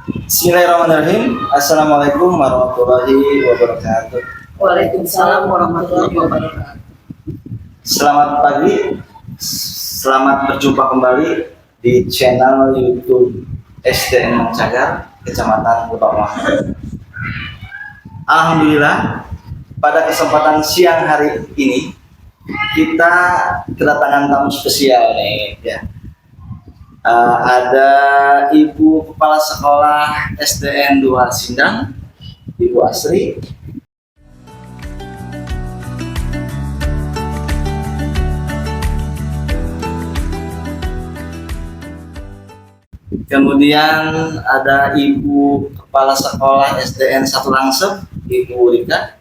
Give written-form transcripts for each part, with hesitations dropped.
Bismillahirrahmanirrahim. Assalamualaikum warahmatullahi wabarakatuh. Waalaikumsalam warahmatullahi wabarakatuh. Selamat pagi, selamat berjumpa kembali di channel YouTube SDN Cagar, Kecamatan Lebak Muhammad. Alhamdulillah, pada kesempatan siang hari ini kita kedatangan tamu spesial nih, ya. Ada Ibu Kepala Sekolah SDN 2 Sindang, Ibu Asri. Kemudian ada Ibu Kepala Sekolah SDN 1 Langsep, Ibu Rika.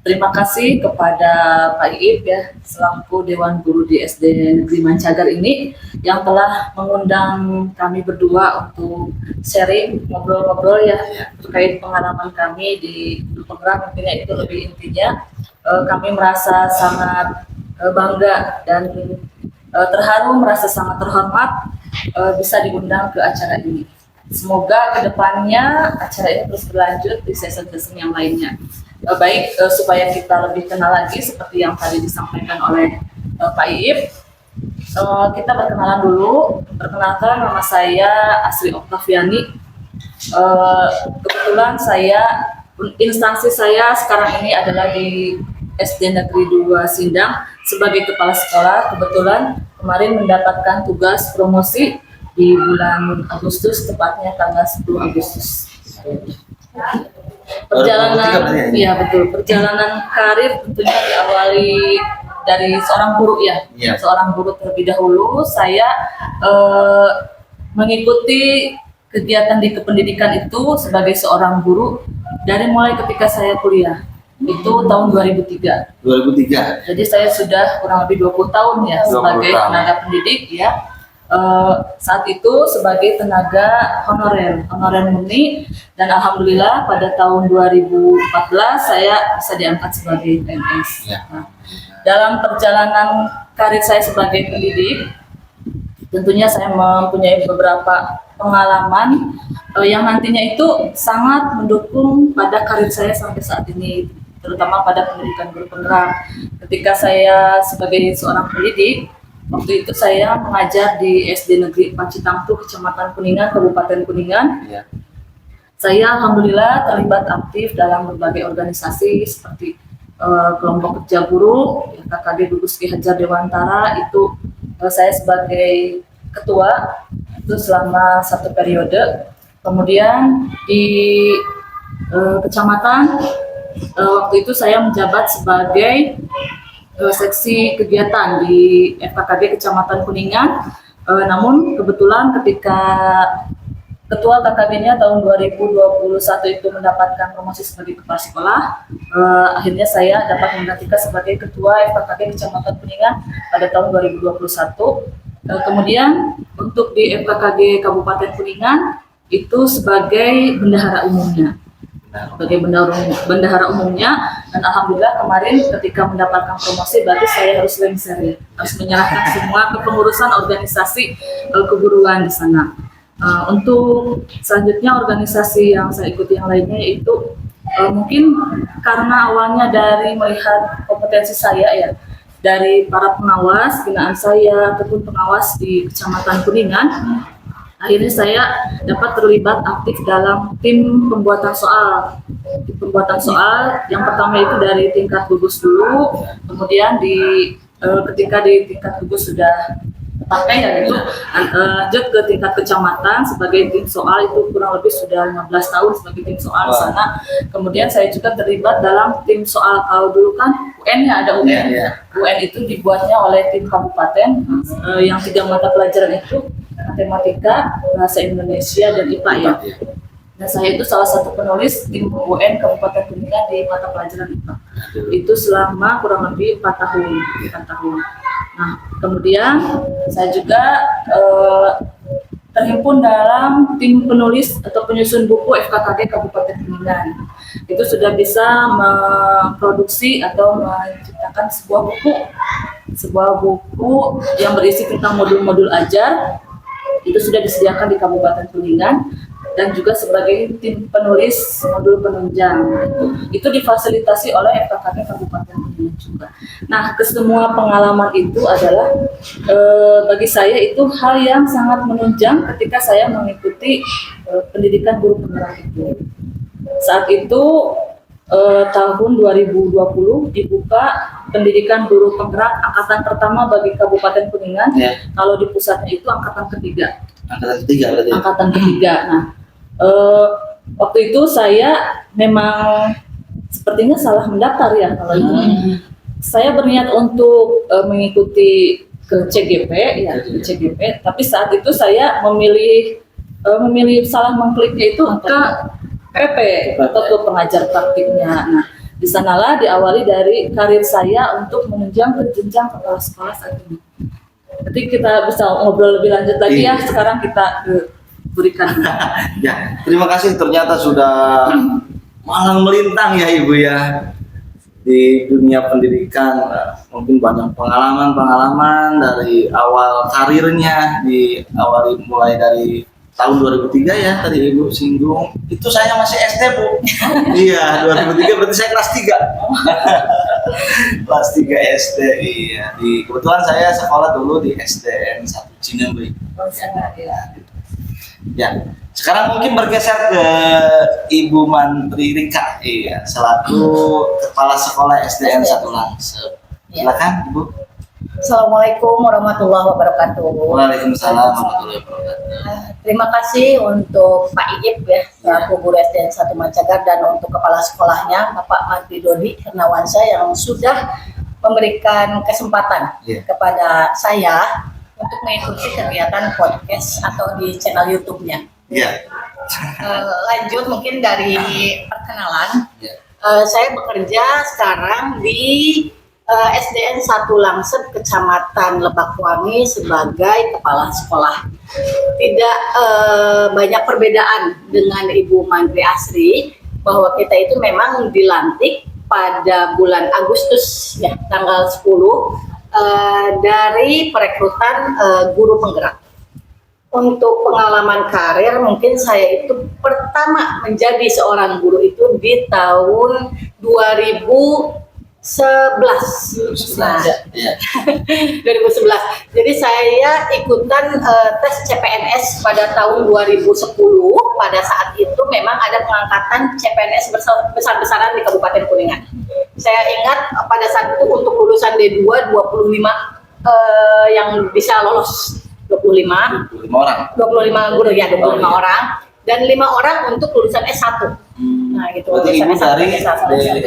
Terima kasih kepada Pak Iip ya, selaku Dewan Guru di SD Negeri Mancagar ini yang telah mengundang kami berdua untuk sharing, ngobrol-ngobrol ya terkait pengalaman kami di penggerak. Intinya itu lebih intinya kami merasa sangat bangga dan terharu, merasa sangat terhormat bisa diundang ke acara ini. Semoga kedepannya acara ini terus berlanjut di season-season yang lainnya. Baik, supaya kita lebih kenal lagi seperti yang tadi disampaikan oleh Pak Iip, kita berkenalan dulu. Perkenalkan, nama saya Asri Oktaviani. Kebetulan instansi saya sekarang ini adalah di SD Negeri 2 Sindang sebagai kepala sekolah. Kebetulan kemarin mendapatkan tugas promosi di bulan Agustus, tepatnya tanggal 10 Agustus. Perjalanan karir tentunya diawali dari seorang guru ya. Seorang guru terlebih dahulu. Saya mengikuti kegiatan di kependidikan itu sebagai seorang guru dari mulai ketika saya kuliah. Itu tahun 2003. Jadi saya sudah kurang lebih 20 tahun ya sebagai tenaga pendidik ya. Saat itu sebagai tenaga honorer murni, dan alhamdulillah pada tahun 2014 saya bisa diangkat sebagai PNS. Nah, dalam perjalanan karir saya sebagai pendidik, tentunya saya mempunyai beberapa pengalaman yang nantinya itu sangat mendukung pada karir saya sampai saat ini, terutama pada pendidikan guru penggerak. Ketika saya sebagai seorang pendidik, waktu itu saya mengajar di SD Negeri Pacitangtu, Kecamatan Kuningan, Kabupaten Kuningan. Saya alhamdulillah terlibat aktif dalam berbagai organisasi seperti kelompok kerja guru, KKD Gugus Ki Hajar Dewantara, itu saya sebagai ketua itu selama 1 periode. Kemudian di kecamatan waktu itu saya menjabat sebagai seksi kegiatan di FKKD Kecamatan Kuningan. Namun kebetulan ketika ketua KKD-nya tahun 2021 itu mendapatkan promosi sebagai kepala sekolah, akhirnya saya dapat menggantikan sebagai ketua FKKD Kecamatan Kuningan pada tahun 2021. Kemudian untuk di FKKD Kabupaten Kuningan itu sebagai bendahara umumnya. Dan alhamdulillah kemarin ketika mendapatkan promosi berarti saya harus lengser ya, harus menyerahkan semua kepengurusan organisasi keguruan di sana. Untuk selanjutnya organisasi yang saya ikuti yang lainnya yaitu mungkin karena awalnya dari melihat kompetensi saya ya, dari para pengawas binaan saya ataupun pengawas di Kecamatan Kuningan, akhirnya saya dapat terlibat aktif dalam tim pembuatan soal. Yang pertama itu dari tingkat gugus dulu, kemudian ketika di tingkat gugus sudah pakai ya itu lanjut ke tingkat kecamatan sebagai tim soal, itu kurang lebih sudah 15 tahun sebagai tim soal di sana. Kemudian saya juga terlibat dalam tim soal, kalau dulu kan UN ya, ada UN. UN itu dibuatnya oleh tim kabupaten yang 3 mata pelajaran itu matematika, bahasa Indonesia, dan IPA ya. Nah, saya itu salah satu penulis tim UN Kabupaten Kuningan di mata pelajaran IPA. Itu selama kurang lebih 4 tahun. Nah, kemudian saya juga terhimpun dalam tim penulis atau penyusun buku FKKD Kabupaten Kuningan. Itu sudah bisa memproduksi atau menciptakan menyatakan sebuah buku yang berisi tentang modul-modul ajar itu sudah disediakan di Kabupaten Kuningan, dan juga sebagai tim penulis modul penunjang itu difasilitasi oleh FKKP Kabupaten Kuningan juga. Nah, kesemua pengalaman itu adalah bagi saya itu hal yang sangat menunjang ketika saya mengikuti pendidikan guru penggerak itu. Saat itu tahun 2020 dibuka pendidikan guru penggerak angkatan pertama bagi Kabupaten Kuningan. Ya. Kalau di pusatnya itu angkatan ketiga. Angkatan ketiga berarti. Angkatan ketiga. Nah, waktu itu saya memang sepertinya salah mendaftar ya kalau itu. Saya berniat untuk mengikuti ke CGP ya, ke CGP. Tapi saat itu saya memilih salah mengkliknya itu ke PP atau ke pengajar praktiknya. Nah, di sanalah diawali dari karir saya untuk menunjang ke jenjang kepala sekolah saat ini. Nanti kita bisa ngobrol lebih lanjut lagi ya. Sekarang kita berikan. Ya, terima kasih, ternyata sudah malang melintang ya Ibu ya di dunia pendidikan. Mungkin banyak pengalaman dari awal karirnya, diawali mulai dari tahun 2003 ya, tadi Ibu singgung. Itu saya masih SD, Bu. Iya, 2003 berarti saya kelas 3. Kelas 3 SD, iya. Kebetulan saya sekolah dulu di SDN 1 Cinembri. Ya, sekarang mungkin bergeser ke Ibu Mantri Rika, iya, selaku Kepala Sekolah SDN 1 Langsep. Silakan, Ibu. Assalamualaikum warahmatullahi wabarakatuh. Waalaikumsalam warahmatullahi wabarakatuh. Terima kasih untuk Pak Ijib ya, selaku guru SDN 1 Mancagar, dan untuk kepala sekolahnya Bapak Mantri Dodi Hernawansyah yang sudah memberikan kesempatan kepada saya untuk mengikuti kegiatan podcast atau di channel YouTube-nya. Iya. Lanjut mungkin dari perkenalan. Saya bekerja sekarang di SDN 1 Langsep, Kecamatan Lebakwangi sebagai kepala sekolah. Tidak banyak perbedaan dengan Ibu Mantri Asri, bahwa kita itu memang dilantik pada bulan Agustus ya, tanggal 10 dari perekrutan guru penggerak. Untuk pengalaman karir, mungkin saya itu pertama menjadi seorang guru itu di tahun 2011. Nah, 2011. Jadi saya ikutan tes CPNS pada tahun 2010. Pada saat itu memang ada pengangkatan CPNS besar-besaran di Kabupaten Kuningan. Saya ingat pada saat itu untuk lulusan D2 25 yang bisa lolos 25 orang. 25 guru ya, 25 orang, dan 5 orang untuk lulusan S1. Nah, gitu. Berarti Ibu dari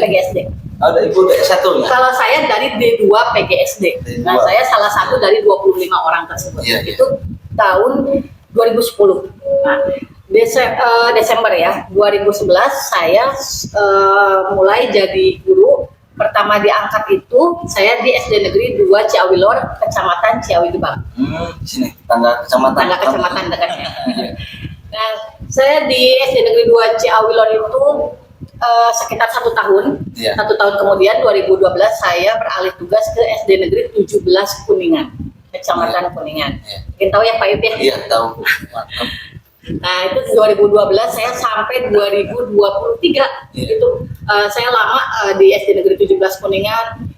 PGSD. Ada Ibu dari S1 ya? Kalau saya dari D2 PGSD. Nah, saya salah satu dari 25 orang tersebut. Itu tahun 2010. Nah, Desember ya, 2011 saya mulai jadi guru. Pertama diangkat itu saya di SD Negeri 2 Ciawilor, Kecamatan Ciawi Gebang. Sini, tangga kecamatan. Tangga kecamatan dekatnya. Nah, saya di SD Negeri 2 Ciawilor itu sekitar 1 tahun. 1 tahun kemudian 2012 saya beralih tugas ke SD Negeri 17 Kuningan, Kecamatan Kuningan. Mungkin tahu ya Pak Yud ya? Iya, tahu. Mantap. Nah, itu 2012 saya sampai 2023 itu saya lama di SD Negeri 17 Kuningan.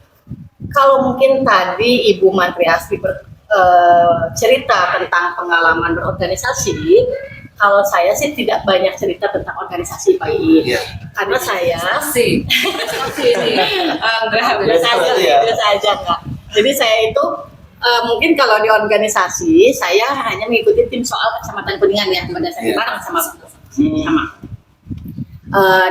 Kalau mungkin tadi Ibu Mantri Asri cerita tentang pengalaman berorganisasi, kalau saya sih tidak banyak cerita tentang organisasi Pak I. Karena saya biasa aja enggak. Jadi saya itu mungkin kalau di organisasi saya hanya mengikuti tim soal Kecamatan Kuningan ya, pada saya bareng sama.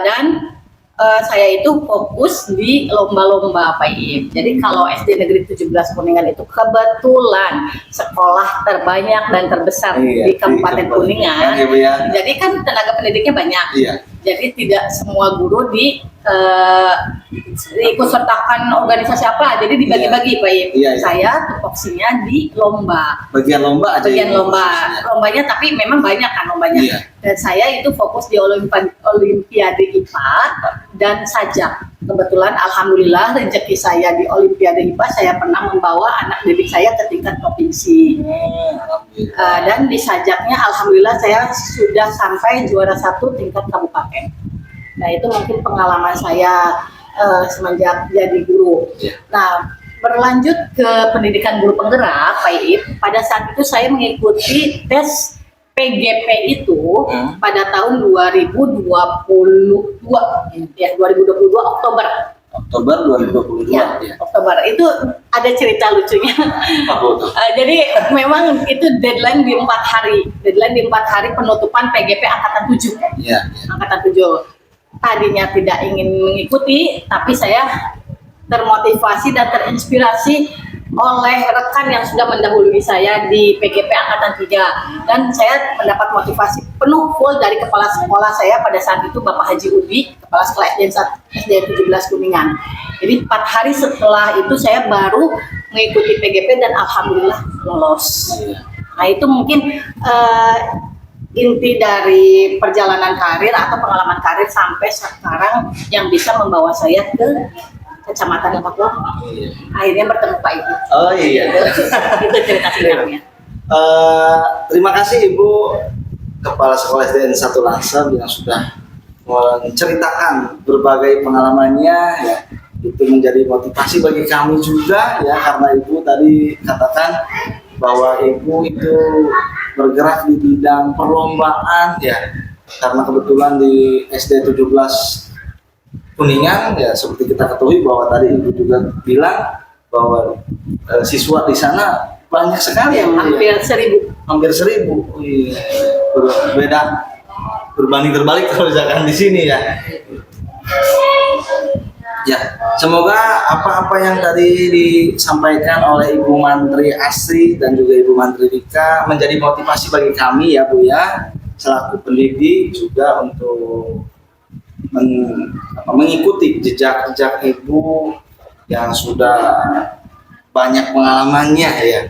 Dan saya itu fokus di lomba-lomba Pak I. Jadi kalau SD Negeri 17 Kuningan itu kebetulan sekolah terbanyak dan terbesar di Kabupaten Kuningan. Jadi kan tenaga pendidiknya banyak. Jadi tidak semua guru ikut sertakan organisasi apa, jadi dibagi-bagi Pak Ip. Iya, iya. Saya tupoksinya di lomba. Bagian lomba aja. Bagian ya, lomba, khususnya. lombanya tapi memang banyak kan lombanya. Iya. Dan saya itu fokus di Olimpiade IPA dan sajak. Kebetulan alhamdulillah rezeki saya di Olimpiade IPA, saya pernah membawa anak didik saya ke tingkat provinsi. Alhamdulillah. Dan di sajaknya alhamdulillah saya sudah sampai juara 1 tingkat kabupaten. Nah itu mungkin pengalaman saya semenjak jadi guru. Iya. Nah berlanjut ke pendidikan guru penggerak Pak Iip, pada saat itu saya mengikuti tes PGP itu pada tahun 2022 ya 2022 Oktober. Oktober 2022. Ya, Ya. Oktober itu ada cerita lucunya. Apa itu? Jadi memang itu deadline di 4 hari. Deadline di 4 hari penutupan PGP angkatan 7. Iya. Angkatan 7. Tadinya tidak ingin mengikuti, tapi saya termotivasi dan terinspirasi oleh rekan yang sudah mendahului saya di PGP angkatan 3, dan saya mendapat motivasi penuh full dari kepala sekolah saya pada saat itu Bapak Haji Udi, kepala sekolah SD 17 Kuningan. Jadi 4 hari setelah itu saya baru mengikuti PGP dan alhamdulillah lolos. Nah itu mungkin inti dari perjalanan karir atau pengalaman karir sampai sekarang yang bisa membawa saya ke Kecamatan Lebak Bulus. Akhirnya bertemu Pak Ibu. Oh iya. Itu cerita singkatnya. Terima kasih Ibu Kepala Sekolah SDN 1 Langsam yang sudah menceritakan berbagai pengalamannya ya. Itu menjadi motivasi bagi kami juga ya, karena Ibu tadi katakan bahwa Ibu itu bergerak di bidang perlombaan ya, karena kebetulan di SD 17 Kuningan ya, seperti kita ketahui bahwa tadi Ibu juga bilang bahwa siswa di sana banyak sekali yang Hampir 1000. hampir 1000. Iya. Berbeda, berbanding terbalik kalau misalkan di sini ya. Ya, semoga apa-apa yang tadi disampaikan oleh Ibu Mantri Asri dan juga Ibu Mantri Dika menjadi motivasi bagi kami ya Bu ya, selaku pendidik juga untuk mengikuti jejak-jejak Ibu yang sudah banyak pengalamannya ya.